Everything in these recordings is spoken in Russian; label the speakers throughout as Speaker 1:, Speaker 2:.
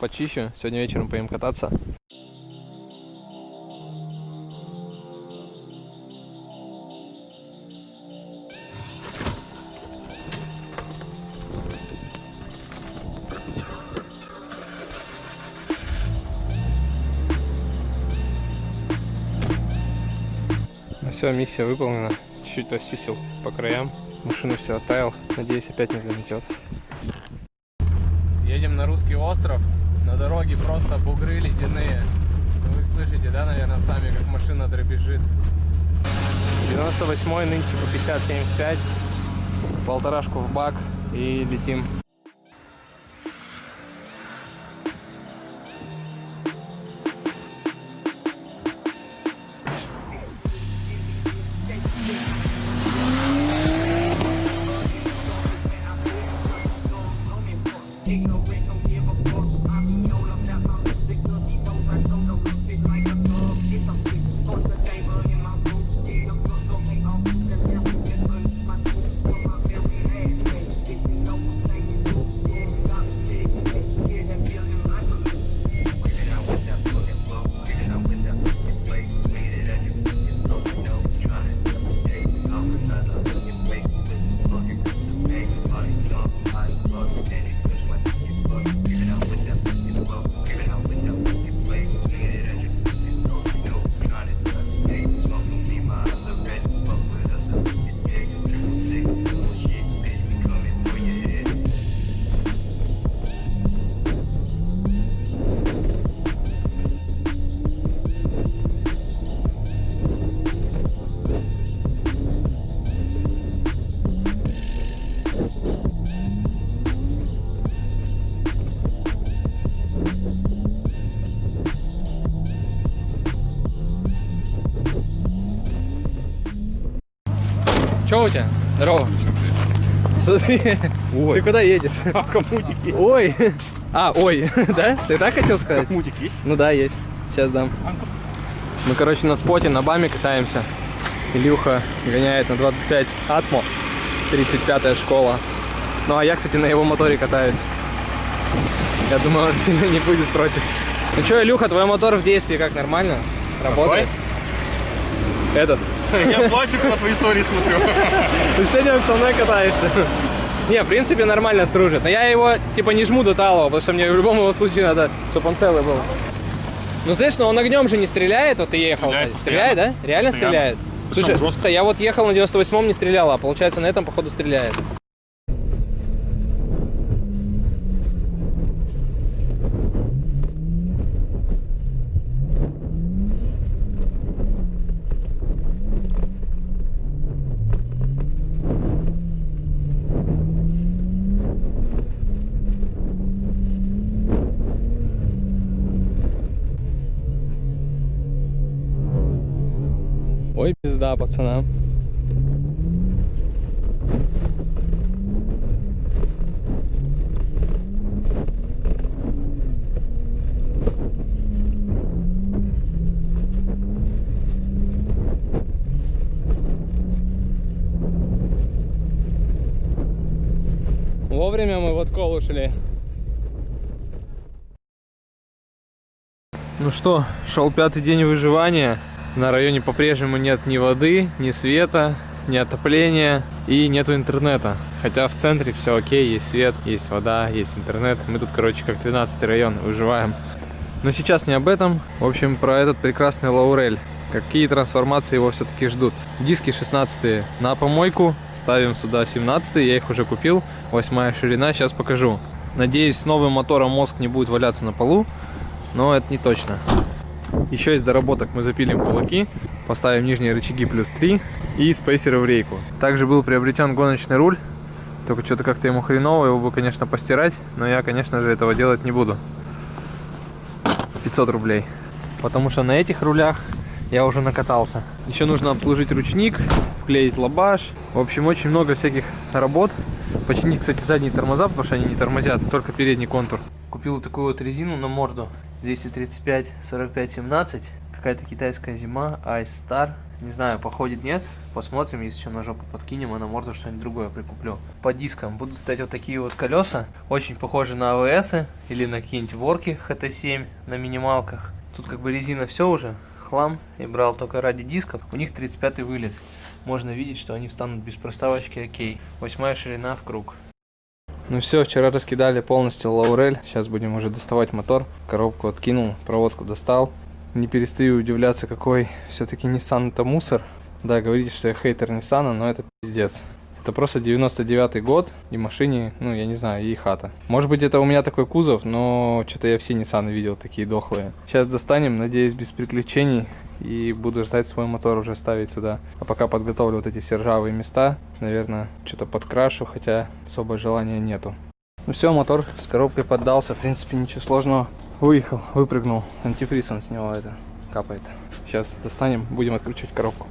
Speaker 1: почищу. Сегодня вечером поедем кататься. Ну все, миссия выполнена. Чуть-чуть расчистил по краям. Машину все оттаял. Надеюсь, опять не заметет. Едем на Русский остров. На дороге просто бугры ледяные. Вы слышите, да, наверное, сами, как машина дребезжит. 98-й, нынче по 50-75. Полторашку в бак и летим. Что у тебя? Здорово. Смотри,
Speaker 2: ой.
Speaker 1: Ты куда едешь?
Speaker 2: А коммутик есть?
Speaker 1: Ой. Ой, да? Ты так хотел сказать?
Speaker 2: Коммутик есть?
Speaker 1: Ну да, есть. Сейчас дам. Мы, короче, на споте, на БАМе катаемся. Илюха гоняет на 25 Атмо, 35-я школа. Ну а я, кстати, на его моторе катаюсь. Я думаю, он сильно не будет против. Ну что, Илюха, твой мотор в действии как, нормально? Работает? Этот.
Speaker 2: Я плачу, когда твои истории смотрю.
Speaker 1: Ты сегодня со мной катаешься. Не, в принципе, нормально стружит. Но я его, типа, не жму до талого, потому что мне в любом его случае надо, чтобы он целый был. Ну, знаешь, но он огнем же не стреляет, вот ты ехал. Стреляет, да? Реально стреляет? Слушай, жестко. Я вот ехал на 98-м, не стрелял, а получается на этом, походу, стреляет. Ой, пизда, пацанам. Вовремя мы в откол ушли. Ну что, шел 5-й день выживания. На районе по-прежнему нет ни воды, ни света, ни отопления и нету интернета. Хотя в центре все окей, есть свет, есть вода, есть интернет. Мы тут, короче, как 12-й район выживаем. Но сейчас не об этом. В общем, про этот прекрасный Лаурель. Какие трансформации его все-таки ждут. Диски 16 на помойку. Ставим сюда 17, я их уже купил. 8-я ширина, сейчас покажу. Надеюсь, с новым мотором мозг не будет валяться на полу. Но это не точно. Еще из доработок мы запилим кулаки, поставим нижние рычаги +3 и спейсеры в рейку. Также был приобретен гоночный руль, только что-то как-то ему хреново, его бы, конечно, постирать, но я, конечно же, этого делать не буду. 500 рублей. Потому что на этих рулях я уже накатался. Еще нужно обслужить ручник, вклеить лабаш. В общем, очень много всяких работ. Починить, кстати, задние тормоза, потому что они не тормозят, только передний контур. Купил такую вот резину на морду. 235 45 17. Какая-то китайская зима, Ice Star. Не знаю, походит, нет. Посмотрим, если еще на жопу подкинем, а на морду что-нибудь другое прикуплю. По дискам будут стоять вот такие вот колеса. Очень похожи на АВС или на какие-нибудь ворки ХТ7 на минималках. Тут как бы резина все уже, хлам. И брал только ради дисков. У них 35-й вылет. Можно видеть, что они встанут без проставочки, окей. 8-я ширина в круг. Ну все, вчера раскидали полностью Лаурель. Сейчас будем уже доставать мотор. Коробку откинул, проводку достал. Не перестаю удивляться, какой все-таки Nissan это мусор. Да, говорите, что я хейтер Nissan, но это пиздец. Это просто 99-й год, и машине, ну, я не знаю, ей хата. Может быть, это у меня такой кузов, но что-то я все Nissan видел такие дохлые. Сейчас достанем, надеюсь, без приключений, и буду ждать свой мотор уже ставить сюда. А пока подготовлю вот эти все ржавые места, наверное, что-то подкрашу, хотя особо желания нету. Ну все, мотор с коробкой поддался, в принципе, ничего сложного. Выехал, выпрыгнул, антифриз он с него это капает. Сейчас достанем, будем откручивать коробку.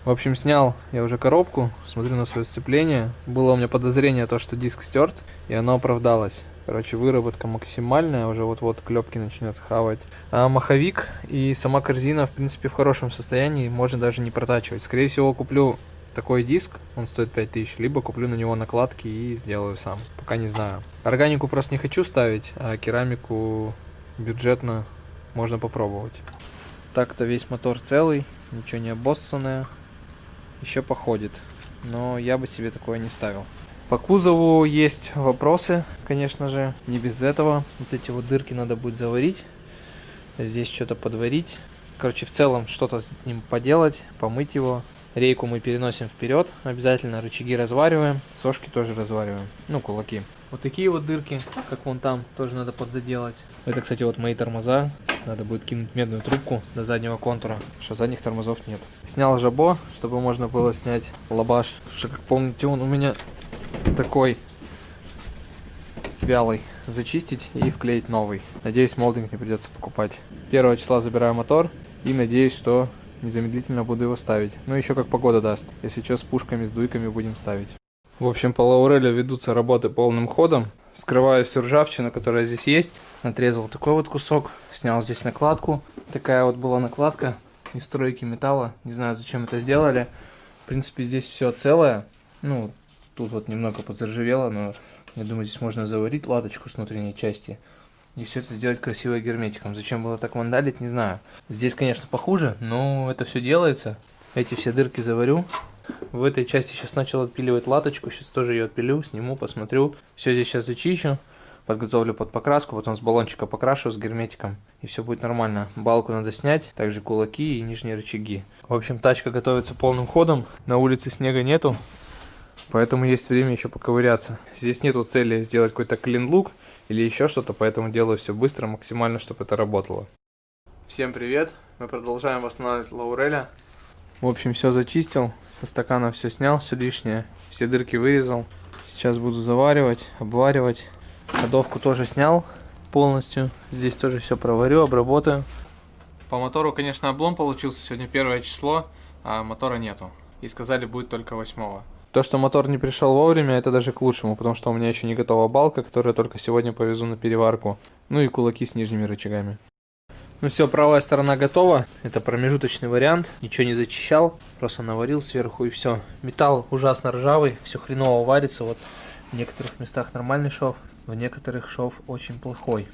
Speaker 1: В общем, снял я уже коробку, смотрю на свое сцепление. Было у меня подозрение, то, что диск стерт, и оно оправдалось. Короче, выработка максимальная, уже вот-вот клепки начнет хавать. А маховик и сама корзина, в принципе, в хорошем состоянии, можно даже не протачивать. Скорее всего, куплю такой диск, он стоит 5000, либо куплю на него накладки и сделаю сам. Пока не знаю. Органику просто не хочу ставить, а керамику бюджетно можно попробовать. Так-то весь мотор целый, ничего не обоссанное. Еще походит, но я бы себе такое не ставил. По кузову есть вопросы, конечно же, не без этого. Вот эти вот дырки надо будет заварить, здесь что-то подварить. Короче, в целом что-то с ним поделать, помыть его. Рейку мы переносим вперед, обязательно рычаги развариваем, сошки тоже развариваем, ну, кулаки. Вот такие вот дырки, как вон там, тоже надо подзаделать. Это, кстати, вот мои тормоза. Надо будет кинуть медную трубку до заднего контура, потому что задних тормозов нет. Снял жабо, чтобы можно было снять лабаш. Потому что, как помните, он у меня такой вялый. Зачистить и вклеить новый. Надеюсь, молдинг не придется покупать. 1 числа забираю мотор и надеюсь, что незамедлительно буду его ставить. Ну, еще как погода даст. Если что, с пушками, с дуйками будем ставить. В общем, по Лаурелю ведутся работы полным ходом. Вскрываю всю ржавчину, которая здесь есть. Отрезал такой вот кусок. Снял здесь накладку. Такая вот была накладка из стройки металла. Не знаю, зачем это сделали. В принципе, здесь все целое. Ну, тут вот немного подзаржавело, но я думаю, здесь можно заварить латочку с внутренней части. И все это сделать красиво герметиком. Зачем было так вандалить, не знаю. Здесь, конечно, похуже, но это все делается. Эти все дырки заварю. В этой части сейчас начал отпиливать латочку. Сейчас тоже ее отпилю, сниму, посмотрю. Все здесь сейчас зачищу. Подготовлю под покраску. Потом с баллончика покрашу с герметиком. И все будет нормально. Балку надо снять. Также кулаки и нижние рычаги. В общем, тачка готовится полным ходом. На улице снега нету. Поэтому есть время еще поковыряться. Здесь нету цели сделать какой-то клин-лук или еще что-то. Поэтому делаю все быстро, максимально, чтобы это работало. Всем привет. Мы продолжаем восстанавливать Лауреля. В общем, все зачистил. Со стакана все снял, все лишнее. Все дырки вырезал. Сейчас буду заваривать, обваривать. Ходовку тоже снял полностью. Здесь тоже все проварю, обработаю. По мотору, конечно, облом получился. Сегодня 1 число, а мотора нету. И сказали, будет только 8-го. То, что мотор не пришел вовремя, это даже к лучшему, потому что у меня еще не готова балка, которую я только сегодня повезу на переварку. Ну и кулаки с нижними рычагами. Ну все, правая сторона готова. Это промежуточный вариант. Ничего не зачищал, просто наварил сверху и все. Металл ужасно ржавый, все хреново варится. Вот в некоторых местах нормальный шов, в некоторых шов очень плохой.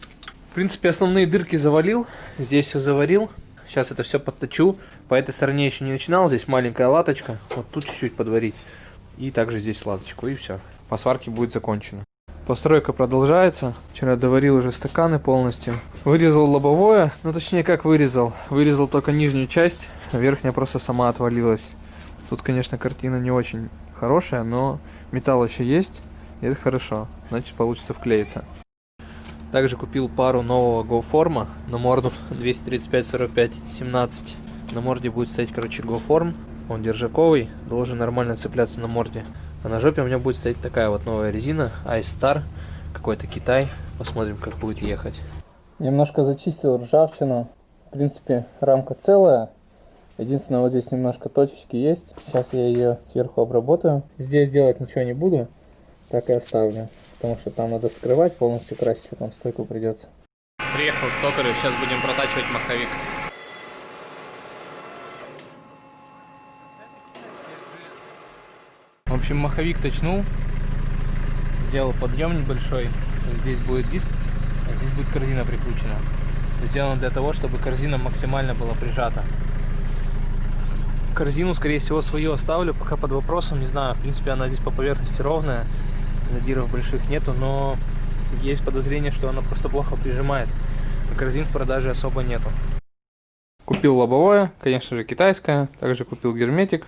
Speaker 1: В принципе, основные дырки завалил. Здесь все заварил. Сейчас это все подточу. По этой стороне еще не начинал. Здесь маленькая латочка. Вот тут чуть-чуть подварить. И также здесь латочку. И все. По сварке будет закончено. Постройка продолжается. Вчера доварил уже стаканы полностью. Вырезал лобовое. Ну, точнее, как вырезал. Вырезал только нижнюю часть. Верхняя просто сама отвалилась. Тут, конечно, картина не очень хорошая, но металл еще есть. И это хорошо. Значит, получится вклеиться. Также купил пару нового GoForm на морду 235-45-17. На морде будет стоять, короче, GoForm. Он держаковый, должен нормально цепляться на морде. А на жопе у меня будет стоять такая вот новая резина Ice Star, какой-то Китай. Посмотрим, как будет ехать. Немножко зачистил ржавчину. В принципе, рамка целая. Единственное, вот здесь немножко точечки есть. Сейчас я ее сверху обработаю. Здесь делать ничего не буду, так и оставлю. Потому что там надо вскрывать, полностью красить, потом стойку придется. Приехал к токарю, сейчас будем протачивать маховик. общем, маховик точнул. Сделал подъем небольшой. Здесь будет диск, а здесь будет корзина прикручена. Сделано для того, чтобы корзина максимально была прижата. Корзину, скорее всего, свою оставлю, пока под вопросом, не знаю. В принципе, она здесь по поверхности ровная, задиров больших нету, но есть подозрение, что она просто плохо прижимает. А корзин в продаже особо нету. Купил лобовое, конечно же, китайское. Также купил герметик.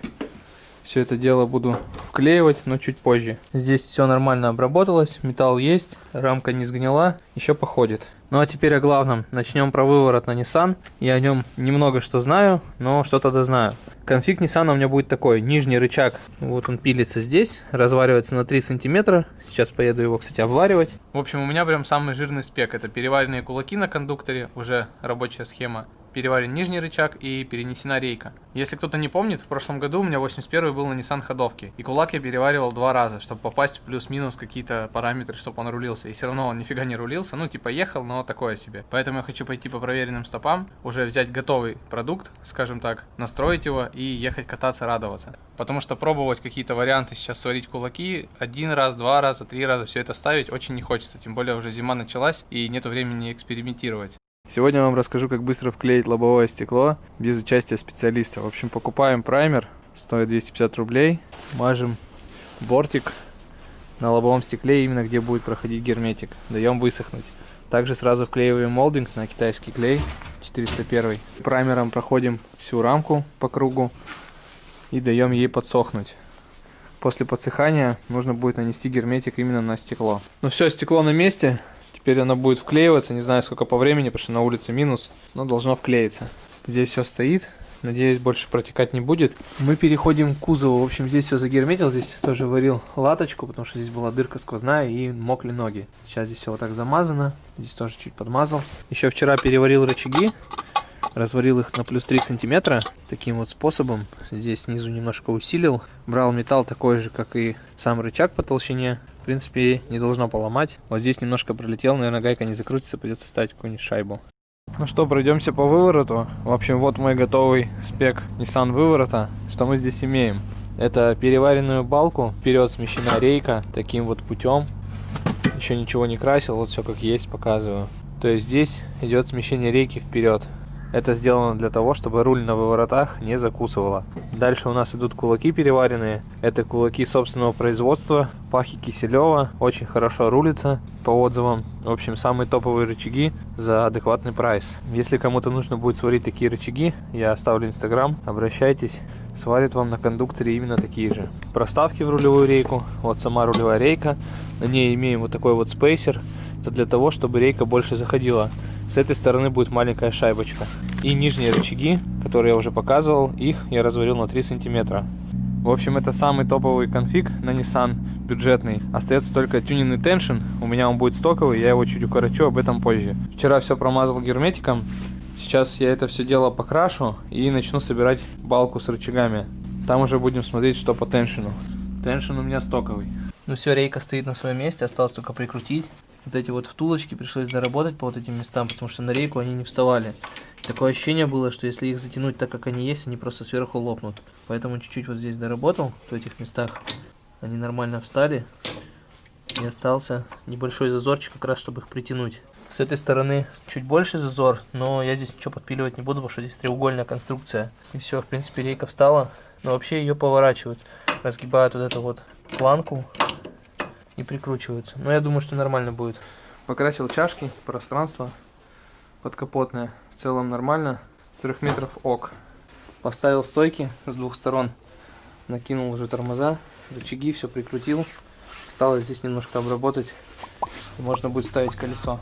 Speaker 1: Все это дело буду вклеивать, но чуть позже. Здесь все нормально обработалось, металл есть, рамка не сгнила, еще походит. Ну а теперь о главном. Начнем про выворот на Nissan. Я о нем немного что знаю, но что-то дознаю. Конфиг Nissan у меня будет такой. Нижний рычаг, вот он пилится здесь, разваривается на 3 сантиметра. Сейчас поеду его, кстати, обваривать. В общем, у меня прям самый жирный спек. Это переваренные кулаки на кондукторе, уже рабочая схема. Переварен нижний рычаг и перенесена рейка. Если кто-то не помнит, в прошлом году у меня 81 был на Nissan ходовке. И кулак я переваривал 2 раза, чтобы попасть в плюс-минус какие-то параметры, чтобы он рулился. И все равно он нифига не рулился. Ну, типа ехал, но такое себе. Поэтому я хочу пойти по проверенным стопам, уже взять готовый продукт, скажем так, настроить его и ехать кататься, радоваться. Потому что пробовать какие-то варианты сейчас сварить кулаки 1 раз, 2 раза, 3 раза, все это ставить очень не хочется. Тем более уже зима началась и нету времени экспериментировать. Сегодня я вам расскажу, как быстро вклеить лобовое стекло без участия специалиста. В общем, покупаем праймер, стоит 250 рублей, мажем бортик на лобовом стекле, именно где будет проходить герметик. Даем высохнуть. Также сразу вклеиваем молдинг на китайский клей 401. Праймером проходим всю рамку по кругу и даем ей подсохнуть. После подсыхания нужно будет нанести герметик именно на стекло. Ну все, стекло на месте. Теперь оно будет вклеиваться, не знаю сколько по времени, потому что на улице минус, но должно вклеиться. Здесь все стоит, надеюсь, больше протекать не будет. Мы переходим к кузову. В общем, здесь все загерметил, здесь тоже варил латочку, потому что здесь была дырка сквозная и мокли ноги. Сейчас здесь все вот так замазано, здесь тоже чуть подмазал. Еще вчера переварил рычаги, разварил их на плюс 3 сантиметра таким вот способом. Здесь снизу немножко усилил, брал металл такой же, как и сам рычаг по толщине. В принципе, не должно поломать. Вот здесь немножко пролетел, наверное, гайка не закрутится, придется ставить какую-нибудь шайбу. Ну что, пройдемся по вывороту. В общем, вот мой готовый спек Nissan выворота. Что мы здесь имеем? Это переваренную балку, вперед смещена рейка таким вот путем. Еще ничего не красил, вот все как есть, показываю. То есть здесь идет смещение рейки вперед. Это сделано для того, чтобы руль на выворотах не закусывало. Дальше у нас идут кулаки переваренные. Это кулаки собственного производства, Пахи Киселева. Очень хорошо рулится по отзывам. В общем, самые топовые рычаги за адекватный прайс. Если кому-то нужно будет сварить такие рычаги, я оставлю Instagram. Обращайтесь, сварят вам на кондукторе именно такие же. Проставки в рулевую рейку. Вот сама рулевая рейка. На ней имеем вот такой вот спейсер. Это для того, чтобы рейка больше заходила. С этой стороны будет маленькая шайбочка. И нижние рычаги, которые я уже показывал, их я разварил на 3 сантиметра. В общем, это самый топовый конфиг на Nissan, бюджетный. Остается только тюнинг Tension. У меня он будет стоковый, я его чуть укорочу, об этом позже. Вчера все промазал герметиком. Сейчас я это все дело покрашу и начну собирать балку с рычагами. Там уже будем смотреть, что по теншину. Теншин у меня стоковый. Ну все, рейка стоит на своем месте, осталось только прикрутить. Вот эти вот втулочки пришлось доработать по вот этим местам, потому что на рейку они не вставали. Такое ощущение было, что если их затянуть так, как они есть, они просто сверху лопнут. Поэтому чуть-чуть вот здесь доработал, в этих местах они нормально встали. И остался небольшой зазорчик, как раз чтобы их притянуть. С этой стороны чуть больше зазор, но я здесь ничего подпиливать не буду, потому что здесь треугольная конструкция. И все, в принципе, рейка встала. Но вообще ее поворачивают, разгибают вот эту вот планку и прикручиваются. Но я думаю, что нормально будет. Покрасил чашки, пространство подкапотное. В целом нормально. 3 метров ок. Поставил стойки с 2 сторон. Накинул уже тормоза, рычаги, все прикрутил. Осталось здесь немножко обработать. И можно будет ставить колесо.